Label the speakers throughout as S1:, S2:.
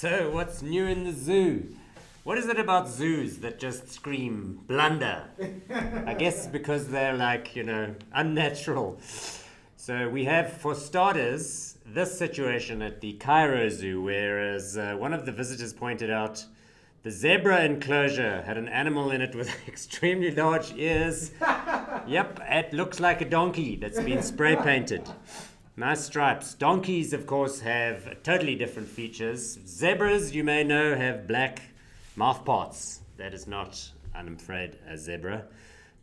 S1: So, what's new in the zoo? What is it about zoos that just scream blunder? I guess because they're like, unnatural. So we have, for starters, this situation at the Cairo Zoo, whereas one of the visitors pointed out the zebra enclosure had an animal in it with extremely large ears. Yep, it looks like a donkey that's been spray painted. Nice stripes. Donkeys, of course, have totally different features. Zebras, you may know, have black mouth parts. That is not, I'm afraid, a zebra.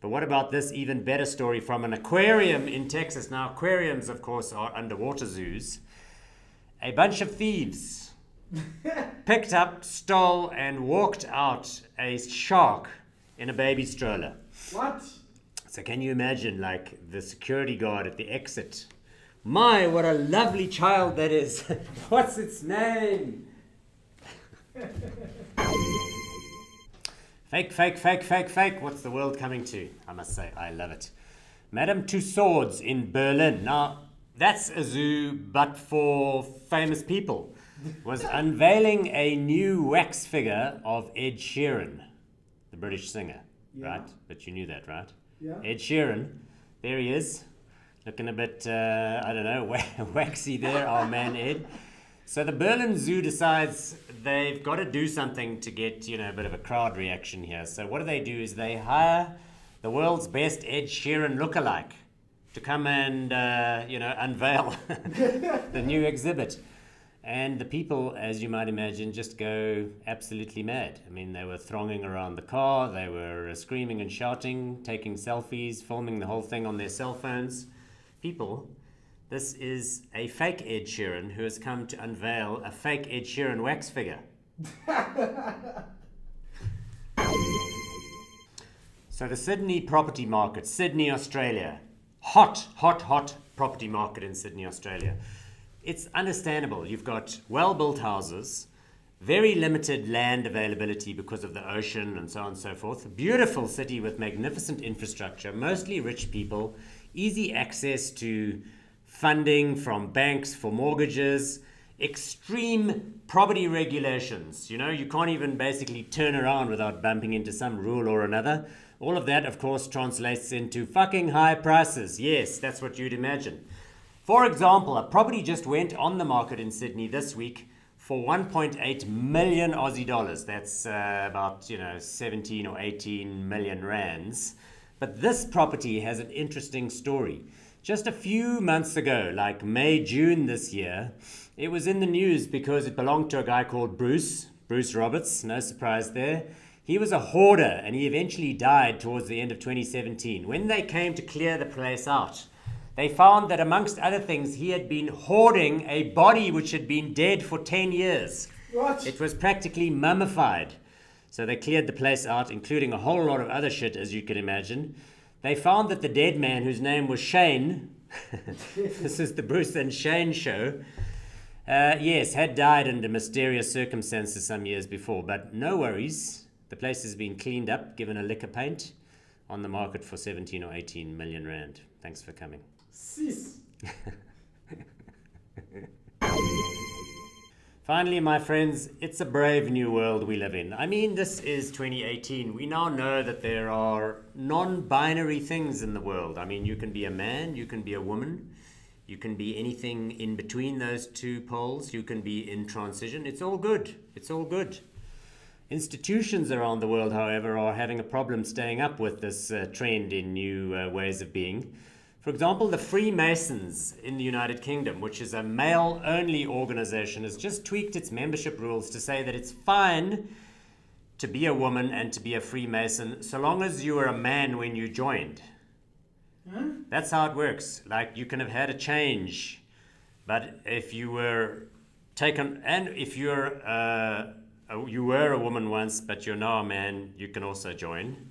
S1: But what about this even better story from an aquarium in Texas? Now, aquariums, of course, are underwater zoos. A bunch of thieves picked up, stole, and walked out a shark in a baby stroller.
S2: What?
S1: So can you imagine, like, the security guard at the exit? My, what a lovely child that is. What's its name? Fake, fake, fake, fake, fake. What's the world coming to? I must say, I love it. Madame Tussauds in Berlin. Now, that's a zoo, but for famous people. Was unveiling a new wax figure of Ed Sheeran, the British singer, right? But you knew that, right?
S2: Yeah.
S1: Ed Sheeran, there he is, looking a bit, I don't know, waxy there, our man Ed. So the Berlin Zoo decides they've got to do something to get, a bit of a crowd reaction here. So what do is they hire the world's best Ed Sheeran lookalike to come and, unveil the new exhibit. And the people, as you might imagine, just go absolutely mad. I mean, they were thronging around the car, they were screaming and shouting, taking selfies, filming the whole thing on their cell phones. People, this is a fake Ed Sheeran who has come to unveil a fake Ed Sheeran wax figure. So the Sydney property market, Sydney, Australia. Hot, hot, hot property market in Sydney, Australia. It's understandable. You've got well-built houses, very limited land availability because of the ocean and so on and so forth. A beautiful city with magnificent infrastructure, mostly rich people, easy access to funding from banks for mortgages, extreme property regulations. You can't even basically turn around without bumping into some rule or another. All of that, of course, translates into fucking high prices. Yes, that's what you'd imagine. For example, a property just went on the market in Sydney this week for 1.8 million Aussie dollars. That's about, 17 or 18 million rands. But this property has an interesting story. Just a few months ago, like May, June this year, it was in the news because it belonged to a guy called Bruce Roberts, no surprise there. He was a hoarder and he eventually died towards the end of 2017. When they came to clear the place out, they found that amongst other things, he had been hoarding a body which had been dead for 10 years.
S2: What?
S1: It was practically mummified. So they cleared the place out, including a whole lot of other shit, as you can imagine. They found that the dead man, whose name was Shane, this is the Bruce and Shane show, yes, had died under mysterious circumstances some years before. But no worries. The place has been cleaned up, given a lick of paint, on the market for 17 or 18 million rand. Thanks for coming.
S2: Sis.
S1: Finally, my friends, it's a brave new world we live in. I mean, this is 2018. We now know that there are non-binary things in the world. I mean, you can be a man, you can be a woman, you can be anything in between those two poles, you can be in transition. It's all good. It's all good. Institutions around the world, however, are having a problem staying up with this trend in new ways of being. For example, the Freemasons in the United Kingdom, which is a male-only organization, has just tweaked its membership rules to say that it's fine to be a woman and to be a Freemason so long as you were a man when you joined.
S2: Huh?
S1: That's how it works. Like, you can have had a change, but if you were taken, and if you were a woman once, but you're now a man, you can also join.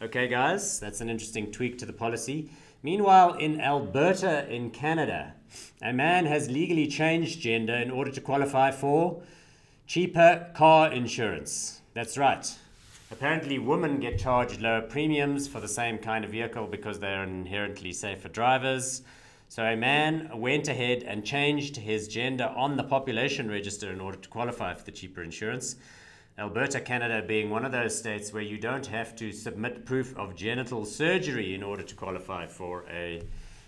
S1: Okay, guys, that's an interesting tweak to the policy. Meanwhile, in Alberta, in Canada, a man has legally changed gender in order to qualify for cheaper car insurance. That's right. Apparently, women get charged lower premiums for the same kind of vehicle because they're inherently safer drivers. So a man went ahead and changed his gender on the population register in order to qualify for the cheaper insurance. Alberta, Canada being one of those states where you don't have to submit proof of genital surgery in order to qualify for a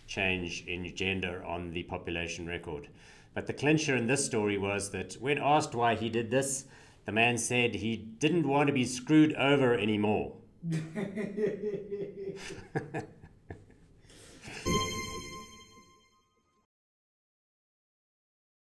S1: change in gender on the population record. But the clincher in this story was that when asked why he did this, the man said he didn't want to be screwed over anymore.